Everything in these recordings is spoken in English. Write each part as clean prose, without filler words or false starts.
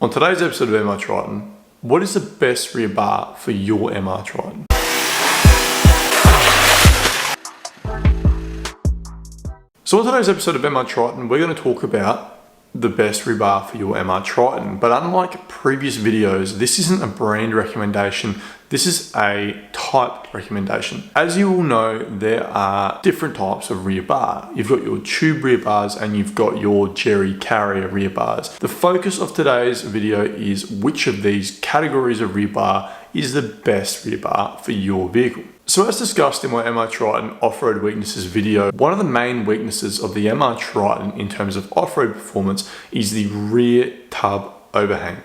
On today's episode of MR Triton, what is the best rear bar for your MR Triton? So on today's episode of MR Triton, we're going to talk about the best rear bar for your MR Triton. But unlike previous videos, this isn't a brand recommendation. This is a type recommendation. As you all know, there are different types of rear bar. You've got your tube rear bars and you've got your Jerry carrier rear bars. The focus of today's video is which of these categories of rear bar is the best rear bar for your vehicle. So as discussed in my MR Triton off-road weaknesses video, one of the main weaknesses of the MR Triton in terms of off-road performance is the rear tub overhang.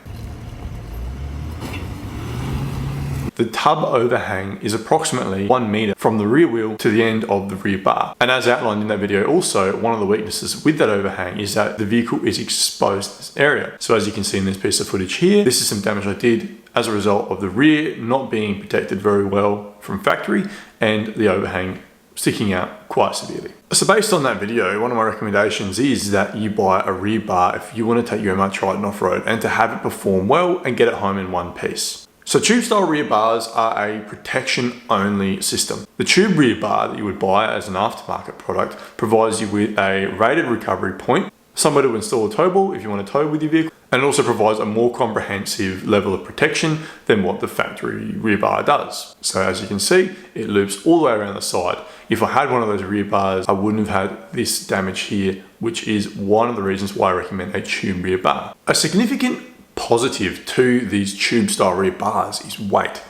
The tub overhang is approximately 1 meter from the rear wheel to the end of the rear bar. And as outlined in that video also, one of the weaknesses with that overhang is that the vehicle is exposed to this area. So as you can see in this piece of footage here, this is some damage I did as a result of the rear not being protected very well from factory and the overhang sticking out quite severely. So based on that video, one of my recommendations is that you buy a rear bar if you want to take your MR Triton off-road and to have it perform well and get it home in one piece. So tube style rear bars are a protection only system. The tube rear bar that you would buy as an aftermarket product provides you with a rated recovery point, somewhere to install a tow ball if you want to tow with your vehicle, and it also provides a more comprehensive level of protection than what the factory rear bar does. So as you can see, it loops all the way around the side. If I had one of those rear bars, I wouldn't have had this damage here, which is one of the reasons why I recommend a tube rear bar. A significant positive to these tube style rear bars is weight.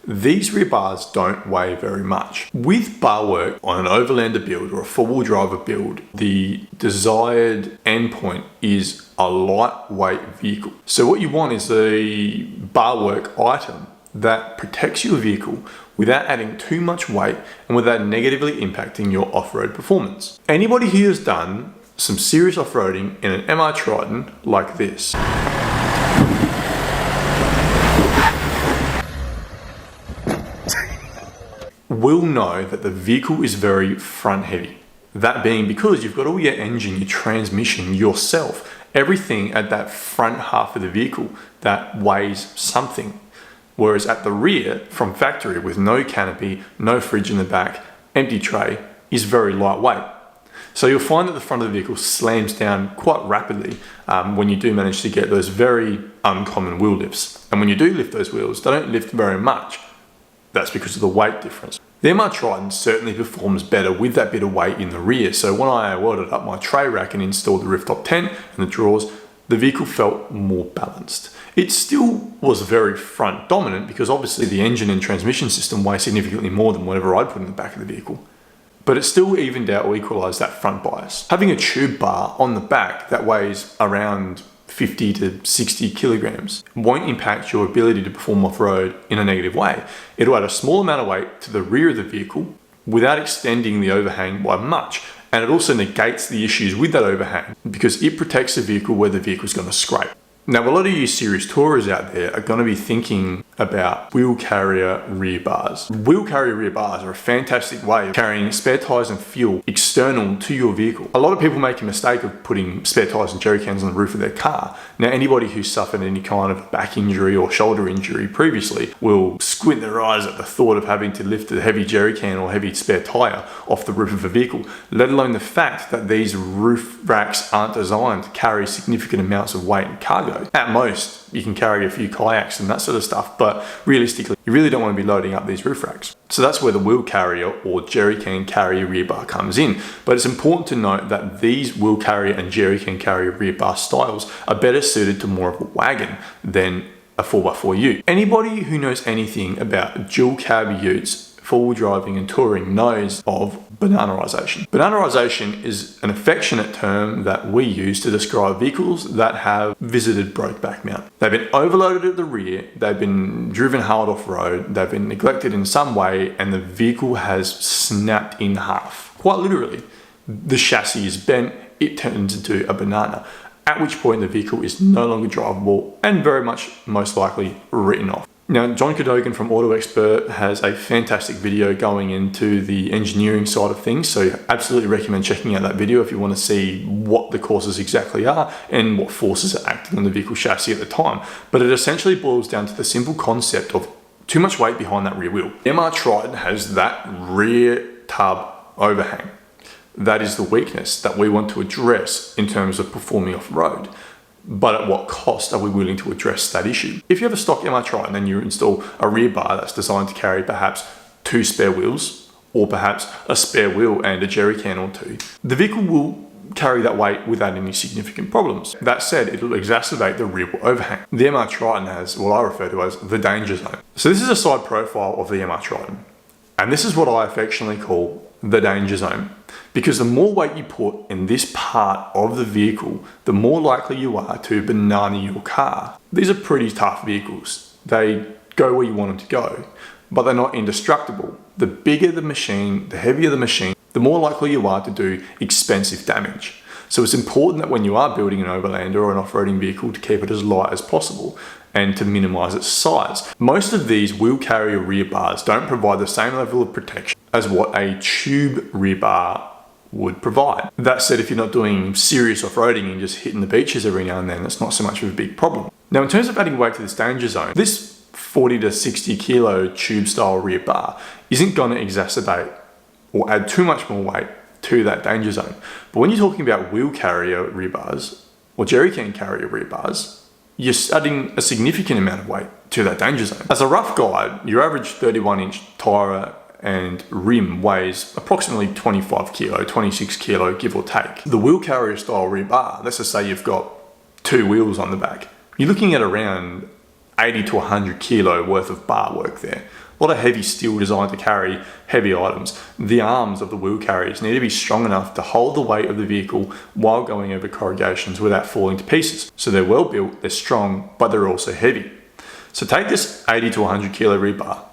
These rear bars don't weigh very much. With bar work on an overlander build or a four-wheel driver build, the desired endpoint is a lightweight vehicle. So what you want is a bar work item that protects your vehicle without adding too much weight and without negatively impacting your off-road performance. Anybody who has done some serious off-roading in an MR Triton like this will know that the vehicle is very front heavy. That being because you've got all your engine, your transmission, yourself, everything at that front half of the vehicle that weighs something. Whereas at the rear, from factory with no canopy, no fridge in the back, empty tray, is very lightweight. So you'll find that the front of the vehicle slams down quite rapidly when you do manage to get those very uncommon wheel lifts. And when you do lift those wheels, they don't lift very much. That's because of the weight difference. The MR Triton certainly performs better with that bit of weight in the rear. So when I welded up my tray rack and installed the rooftop tent and the drawers, the vehicle felt more balanced. It still was very front dominant because obviously the engine and transmission system weigh significantly more than whatever I put in the back of the vehicle. But it still evened out or equalized that front bias. Having a tube bar on the back that weighs around 50 to 60 kilograms won't impact your ability to perform off-road in a negative way. It'll add a small amount of weight to the rear of the vehicle without extending the overhang by much. And it also negates the issues with that overhang because it protects the vehicle where the vehicle is going to scrape. Now, a lot of you serious tourers out there are going to be thinking about wheel carrier rear bars. Wheel carrier rear bars are a fantastic way of carrying spare tires and fuel external to your vehicle. A lot of people make a mistake of putting spare tires and jerry cans on the roof of their car. Now, anybody who's suffered any kind of back injury or shoulder injury previously will squint their eyes at the thought of having to lift a heavy jerry can or heavy spare tire off the roof of a vehicle, let alone the fact that these roof racks aren't designed to carry significant amounts of weight and cargo. At most, you can carry a few kayaks and that sort of stuff, but realistically, you really don't want to be loading up these roof racks. So that's where the wheel carrier or jerry can carrier rear bar comes in. But it's important to note that these wheel carrier and jerry can carrier rear bar styles are better suited to more of a wagon than a 4x4 ute. Anybody who knows anything about dual cab utes, four-wheel driving and touring knows of bananarization. Bananarization is an affectionate term that we use to describe vehicles that have visited broke-back mount. They've been overloaded at the rear, they've been driven hard off-road, they've been neglected in some way, and the vehicle has snapped in half. Quite literally, the chassis is bent, it turns into a banana, at which point the vehicle is no longer drivable and very much most likely written off. Now, John Cadogan from Auto Expert has a fantastic video going into the engineering side of things, so absolutely recommend checking out that video if you want to see what the causes exactly are and what forces are acting on the vehicle chassis at the time. But it essentially boils down to the simple concept of too much weight behind that rear wheel. The MR Triton has that rear tub overhang. That is the weakness that we want to address in terms of performing off-road. But at what cost are we willing to address that issue? If you have a stock MR Triton and you install a rear bar that's designed to carry perhaps 2 spare wheels, or perhaps a spare wheel and a jerry can or 2, the vehicle will carry that weight without any significant problems. That said, it'll exacerbate the rear wheel overhang. The MR Triton has what I refer to as the danger zone. So this is a side profile of the MR Triton, and this is what I affectionately call the danger zone. Because the more weight you put in this part of the vehicle, the more likely you are to banana your car. These are pretty tough vehicles. They go where you want them to go, but they're not indestructible. The bigger the machine, the heavier the machine, the more likely you are to do expensive damage. So it's important that when you are building an overlander or an off-roading vehicle to keep it as light as possible and to minimize its size. Most of these wheel carrier rear bars don't provide the same level of protection as what a tube rear bar would provide. That said, if you're not doing serious off-roading and just hitting the beaches every now and then, that's not so much of a big problem. Now, in terms of adding weight to this danger zone, this 40 to 60 kilo tube style rear bar isn't going to exacerbate or add too much more weight to that danger zone. But when you're talking about wheel carrier rear bars or jerry can carrier rear bars, you're adding a significant amount of weight to that danger zone. As a rough guide, your average 31-inch tyre and rim weighs approximately 25 kilo, 26 kilo, give or take. The wheel carrier style rear bar, let's just say you've got 2 wheels on the back, you're looking at around 80 to 100 kilo worth of bar work there. A lot of heavy steel designed to carry heavy items. The arms of the wheel carriers need to be strong enough to hold the weight of the vehicle while going over corrugations without falling to pieces. So they're well built, they're strong, but they're also heavy. So take this 80 to 100 kilo rear bar,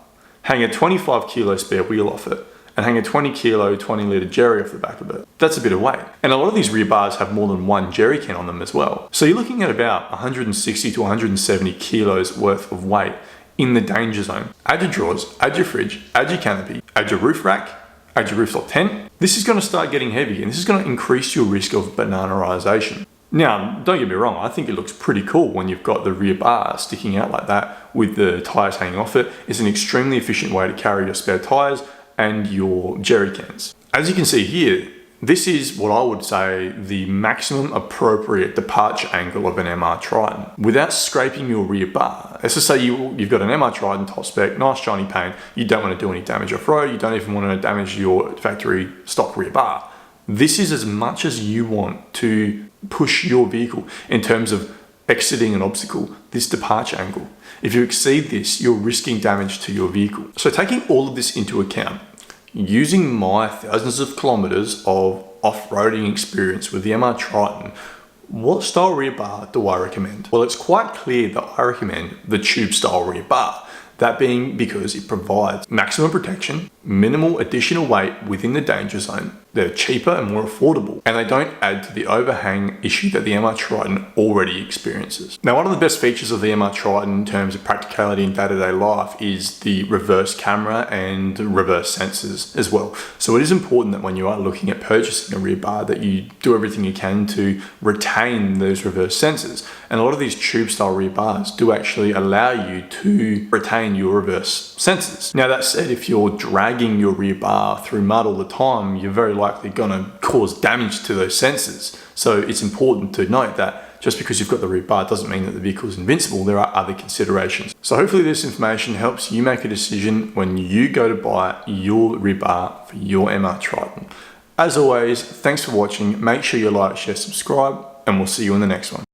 hang a 25 kilo spare wheel off it, and hang a 20 kilo, 20 litre jerry off the back of it. That's a bit of weight. And a lot of these rear bars have more than one jerry can on them as well. So you're looking at about 160 to 170 kilos worth of weight in the danger zone. Add your drawers, add your fridge, add your canopy, add your roof rack, add your rooftop tent. This is going to start getting heavy, and this is going to increase your risk of bananarization. Now, don't get me wrong, I think it looks pretty cool when you've got the rear bar sticking out like that with the tyres hanging off it. It's an extremely efficient way to carry your spare tyres and your jerry cans. As you can see here, this is what I would say the maximum appropriate departure angle of an MR Triton without scraping your rear bar. Let's just say you've got an MR Triton top spec, nice shiny paint, you don't want to do any damage off-road, you don't even want to damage your factory stock rear bar. This is as much as you want to push your vehicle in terms of exiting an obstacle, this departure angle. If you exceed this, you're risking damage to your vehicle. So taking all of this into account, using my thousands of kilometers of off-roading experience with the MR Triton, what style rear bar do I recommend? Well, it's quite clear that I recommend the tube style rear bar. That being because it provides maximum protection, minimal additional weight within the danger zone. They're cheaper and more affordable, and they don't add to the overhang issue that the MR Triton already experiences. Now, one of the best features of the MR Triton in terms of practicality in day-to-day life is the reverse camera and reverse sensors as well. So it is important that when you are looking at purchasing a rear bar that you do everything you can to retain those reverse sensors. And a lot of these tube style rear bars do actually allow you to retain your reverse sensors. Now, that said, if you're dragging your rear bar through mud all the time, you're very likely going to cause damage to those sensors. So it's important to note that just because you've got the rear bar doesn't mean that the vehicle is invincible. There are other considerations. So hopefully this information helps you make a decision when you go to buy your rear bar for your MR Triton. As always, thanks for watching. Make sure you like, share, subscribe, and we'll see you in the next one.